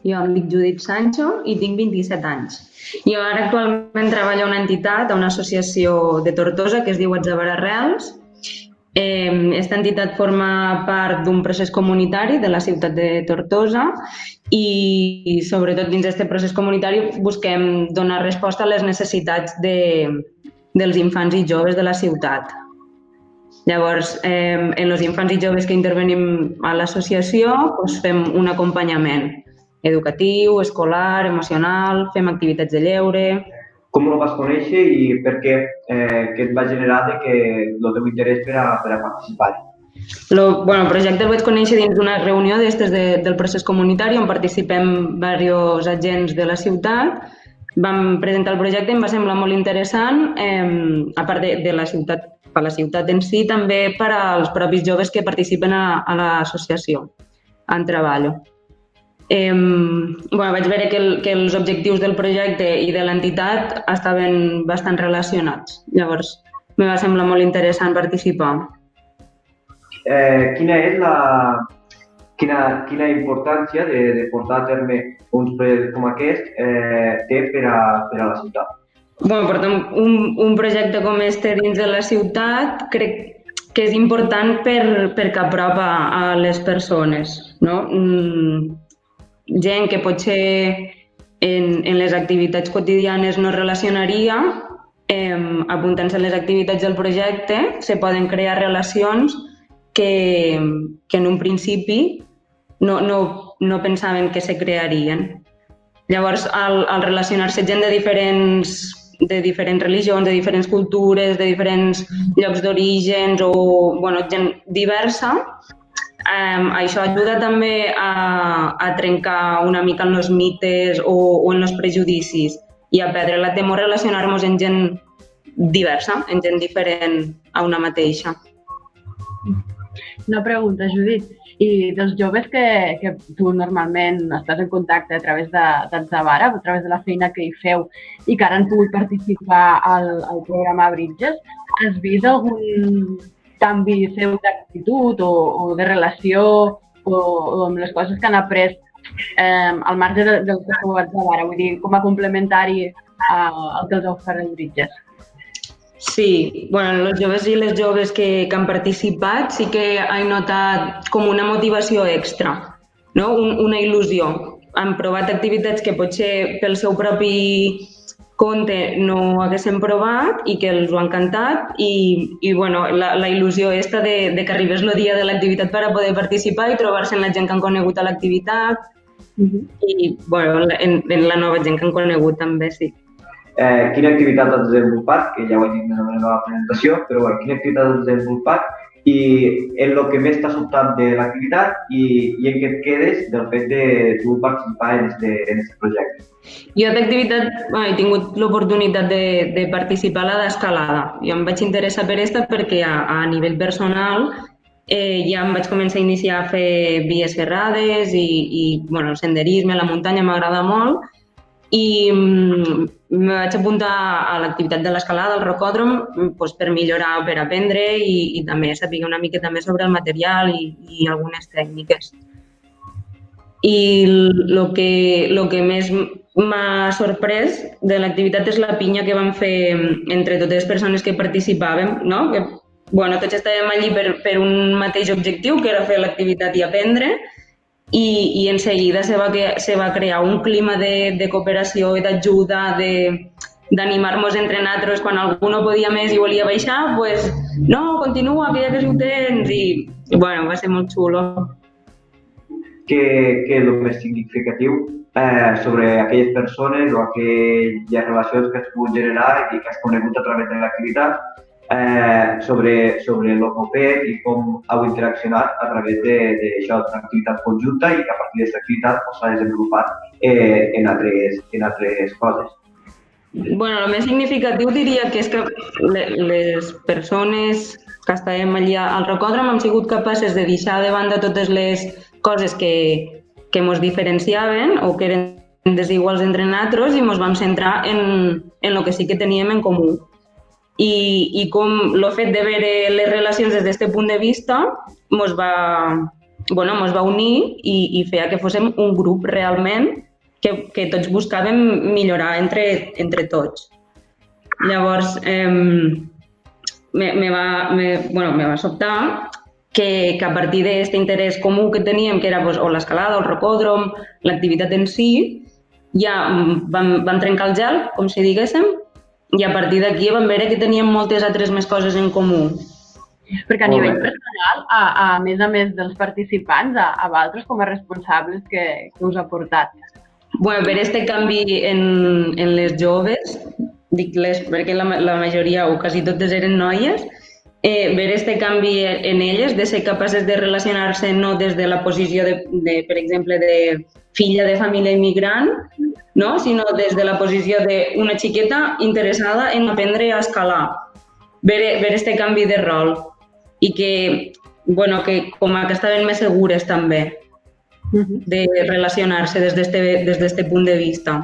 Jo em dic Judit Sancho i tinc 27 anys. Jo ara actualment treballo a una entitat, a una associació de Tortosa que es diu Atzabar Arrels. Esta entitat forma part d'un procés comunitari de la ciutat de Tortosa i sobretot dins d'aquest procés comunitari busquem donar resposta a les necessitats dels infants i joves de la ciutat. Llavors, en els infants i joves que intervenim a l'associació fem un acompanyament educatiu, escolar, emocional, fem activitats de lleure. Com el vas conèixer i per què que et va generar el teu interès per a participar-hi? El projecte el vaig conèixer dins d'una reunió del procés comunitari on participem diversos agents de la ciutat. Vam presentar el projecte i em va semblar molt interessant, a part de la ciutat, per la ciutat en si, també per als propis joves que participen a l'associació, en treballo. Vaig veure que els objectius del projecte i de l'entitat estaven bastant relacionats. Llavors, em va semblar molt interessant participar. Quina importància de portar a terme uns projectes com aquest té per a la ciutat? Portar un projecte com este dins de la ciutat crec que és important perquè apropa a les persones, no? Gent que potser en les activitats quotidianes no es relacionaria, apuntant-se a les activitats del projecte se poden crear relacions que en un principi no pensaven que se crearien. Llavors, al relacionar-se gent de diferents religions, de diferents cultures, de diferents llocs d'orígens o gent diversa, això ajuda també a trencar una mica en els mites o en els prejudicis i a perdre la temor a relacionar-nos amb gent diversa, amb gent diferent a una mateixa. Una pregunta, Judit. I dels joves que tu normalment estàs en contacte a través d'Atzavara, a través de la feina que hi feu i que ara han pogut participar al programa Bridges, has vist algun canvi seu d'actitud o de relació o amb les coses que han après al marge del que feu a Atzavara, vull dir, com a complementari al que els ofereix Bridges? Sí, els joves i les joves que han participat sí que he notat com una motivació extra, no? Una il·lusió. Han provat activitats que potser pel seu propi compte no haguessin provat i que els ho ha encantat i la il·lusió aquesta de que arribés el dia de l'activitat per a poder participar i trobar-se amb la gent que han conegut a l'activitat i en la nova gent que han conegut també, sí. Quina activitat has desenvolupat, que ja ho he dit més o menys a la presentació, però quina activitat has desenvolupat i en el que més t'ha sobtat de l'activitat i en què et quedes del fet de tu participar en aquest projecte? Jo d'activitat he tingut l'oportunitat de participar a la d'escalada. Jo em vaig interessar per aquesta perquè a nivell personal ja em vaig començar a iniciar a fer vies ferrades i el senderisme, la muntanya m'agrada molt i me vaig apuntar a l'activitat de l'escalada, al rocòdrom, per millorar, per aprendre i també saber una miqueta més sobre el material i algunes tècniques. I el que més m'ha sorprès de l'activitat és la pinya que vam fer entre totes les persones que participàvem, no? Que, tots estàvem allí per un mateix objectiu, que era fer l'activitat i aprendre, i en seguida se va crear un clima de cooperació i d'ajuda, d'animar-nos entre nosaltres. Quan algú no podia més i volia baixar, doncs no, continua, que ja que ho tens, i va ser molt xulo. Què és el més significatiu sobre aquelles persones o aquelles relacions que has pogut generar i que has conegut a través de l'activitat sobre el que fet i com heu interaccionat a través d'això, d'una activitat conjunta i que a partir d'aquesta activitat s'ha desenvolupat en altres coses? El més significatiu diria que és que les persones que estàvem allà al rocòdrom hem sigut capaces de deixar de banda totes les coses que ens diferenciaven o que eren desiguals entre nosaltres i ens vam centrar en el que sí que teníem en comú. I com el fet de veure les relacions des d'aquest punt de vista ens va ens va unir i feia que fóssim un grup realment que tots buscàvem millorar entre tots. Llavors, me va sobtar que a partir d'aquest interès comú que teníem, que era o l'escalada, el rocòdrom, l'activitat en si, ja vam trencar el gel, com si diguéssim, i a partir d'aquí vam veure que teníem moltes altres més coses en comú. Perquè a nivell personal, a més dels participants, a vosaltres com a responsables, què us ha portat? Bé, per aquest canvi en les joves, dic les perquè la majoria o quasi totes eren noies, ver aquest canvi en elles, de ser capaces de relacionar-se no des de la posició, per exemple, de filla de família immigrant, no? Sinó des de la posició d'una xiqueta interessada en aprendre a escalar. Ver aquest canvi de rol i que com que estaven més segures també de relacionar-se des d'aquest punt de vista.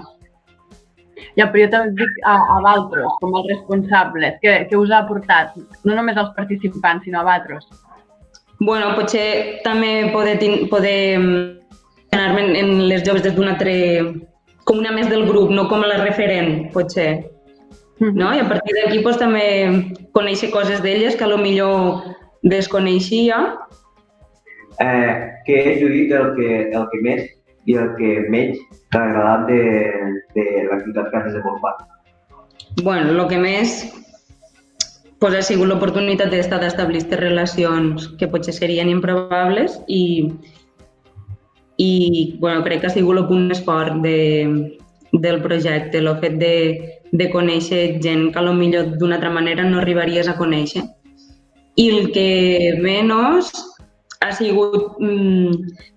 Ja, però jo també dic a vosaltres, com els responsables, què us ha aportat? No només als participants, sinó a vosaltres. Bueno, potser també poder relacionar-me en les joves des d'un altre, com una més del grup, no com la referent, potser. No? I a partir d'aquí també conèixer coses d'elles que potser desconeixia. Què és, Judit, el que més i el que menys t'ha agradat de l'activitat que has desenvolupat? Bueno, el que més ha sigut l'oportunitat d'establir aquestes relacions que potser serien improbables i crec que ha sigut el punt més fort del projecte, el fet de conèixer gent que potser d'una altra manera no arribaries a conèixer. I el que menys ha sigut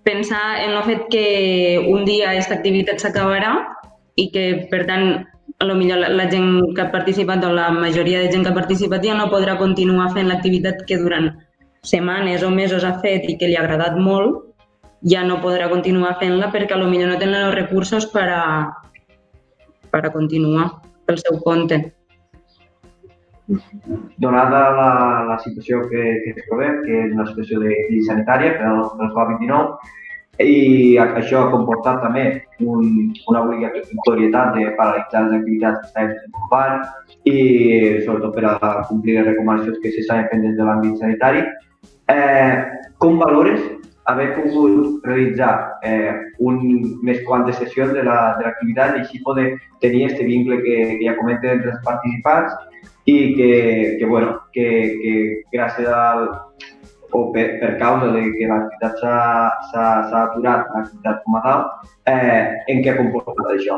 pensar en el fet que un dia aquesta activitat s'acabarà i que, per tant, potser la gent que ha participat o la majoria de gent que ha participat ja no podrà continuar fent l'activitat que durant setmanes o mesos ha fet i que li ha agradat molt, ja no podrà continuar fent-la perquè potser no tenen els recursos per a continuar pel seu compte. Donada la situació que ens trobem, que és una situació de crisi sanitària pel Covid-19, i això ha comportat també una obligatorietat de paralitzar les activitats que estàvem desenvolupant i sobretot per a complir les recomanacions que s'estaven fent des de l'àmbit sanitari. Com valores haver pogut realitzar unes quantes sessions de l'activitat i així poder tenir aquest vincle que ja comenten entre els participants i que gràcies o per causa de que l'activitat s'ha aturat, l'activitat com a tal, en què ha comportat això?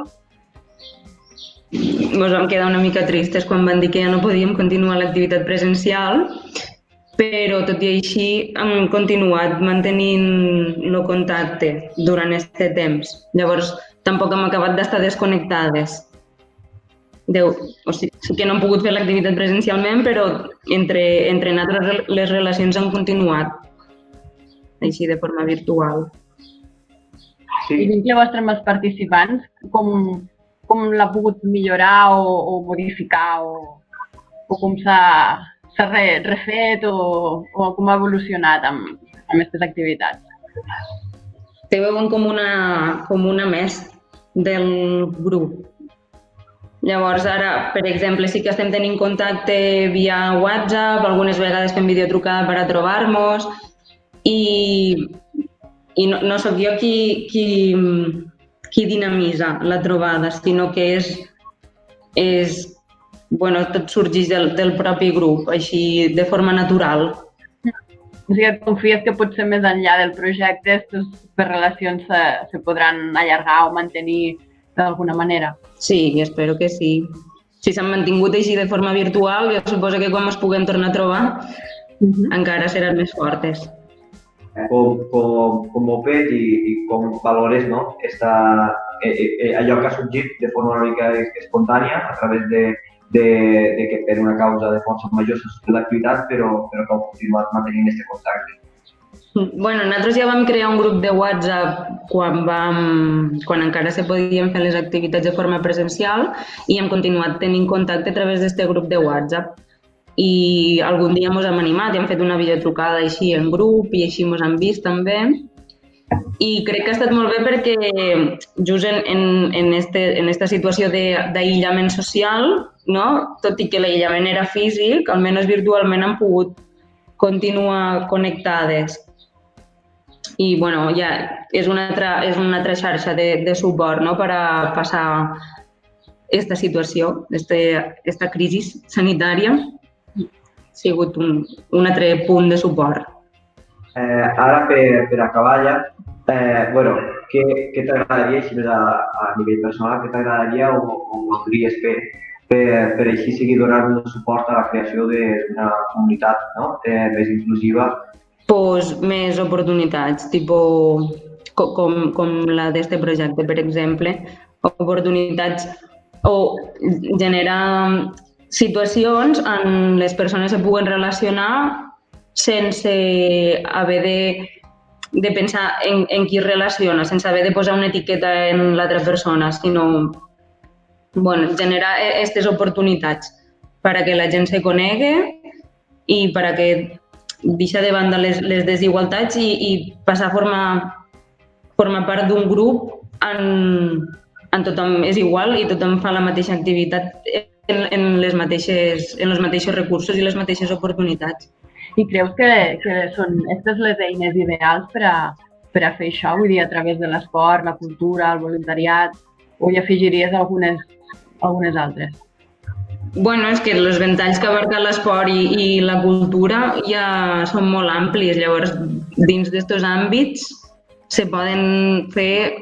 Ens vam quedar una mica tristes quan van dir que ja no podíem continuar l'activitat presencial, però tot i així hem continuat mantenint el contacte durant aquest temps. Llavors, tampoc hem acabat d'estar desconnectades. O sigui, sí que no hem pogut fer l'activitat presencialment, però entre nosaltres les relacions han continuat així de forma virtual. Sí. El vincle vostre amb els participants, com l'ha pogut millorar o modificar o com s'ha refet o com ha evolucionat amb aquestes activitats? Te veuen com una més del grup. Llavors, ara, per exemple, sí que estem tenint contacte via WhatsApp, algunes vegades fem videotrucada per a trobar-nos i no sóc jo qui dinamitza la trobada, sinó que tot sorgeix del propi grup, així de forma natural. O sigui, et confies que potser més enllà del projecte aquestes relacions se podran allargar o mantenir d'alguna manera? Sí, espero que sí. Si s'han mantingut així de forma virtual, jo suposo que quan ens puguem tornar a trobar encara seran més fortes. Com ho vet i com valores, no? Allò que ha sorgit de forma una mica espontània a través de que per una causa de força major s'ha suspenut l'activitat, però que heu continuat mantenint aquest contacte. Bueno, nosaltres ja vam crear un grup de WhatsApp quan encara se podien fer les activitats de forma presencial i hem continuat tenint contacte a través d'aquest grup de WhatsApp. i algun dia ens hem animat i hem fet una videotrucada així en grup i així ens hem vist també. I crec que ha estat molt bé perquè just en esta situació d'aïllament social, no? Tot i que l'aïllament era físic, almenys virtualment hem pogut continuar connectades. I bueno, ja és una altra xarxa de suport, no? Per a passar aquesta situació, aquesta crisi sanitària. Ha sigut un altre punt de suport. Ara, per acabar ja, què t'agradaria, si més a nivell personal, què t'agradaria o voldries fer per així seguir donant suport a la creació d'una comunitat, no? Més inclusiva? Pues més oportunitats, com la d'este projecte, per exemple, oportunitats o generar situacions on les persones se puguen relacionar sense haver de pensar en qui es relaciona, sense haver de posar una etiqueta en l'altra persona, sinó generar aquestes oportunitats perquè la gent se conegui i perquè deixar de banda les desigualtats i passar a formar part d'un grup on tothom és igual i tothom fa la mateixa activitat en els mateixos recursos i les mateixes oportunitats. I creus que són aquestes les eines ideals per a fer això, vull dir, a través de l'esport, la cultura, el voluntariat, o hi afegiries algunes altres? Bueno, és que els ventalls que abarca l'esport i la cultura ja són molt amplis, llavors dins d'aquests àmbits se poden fer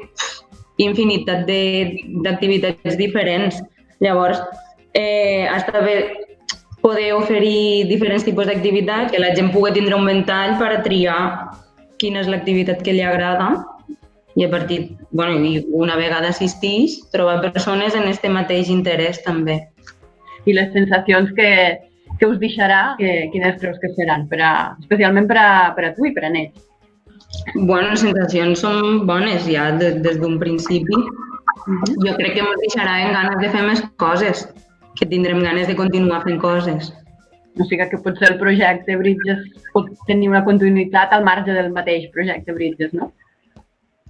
infinitat d'activitats diferents. Llavors, està bé poder oferir diferents tipus d'activitats, que la gent pugui tindre un ventall per a triar quina és l'activitat que li agrada i a partir, i una vegada assistix, trobar persones en aquest mateix interès també. I les sensacions que us deixarà, quines creus que seran, especialment per a tu i per a ells? Les sensacions són bones ja des d'un principi. Jo crec que ens deixarà en ganes de fer més coses, que tindrem ganes de continuar fent coses. O sigui que potser el projecte Bridges pot tenir una continuïtat al marge del mateix projecte Bridges, no?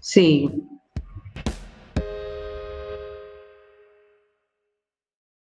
Sí,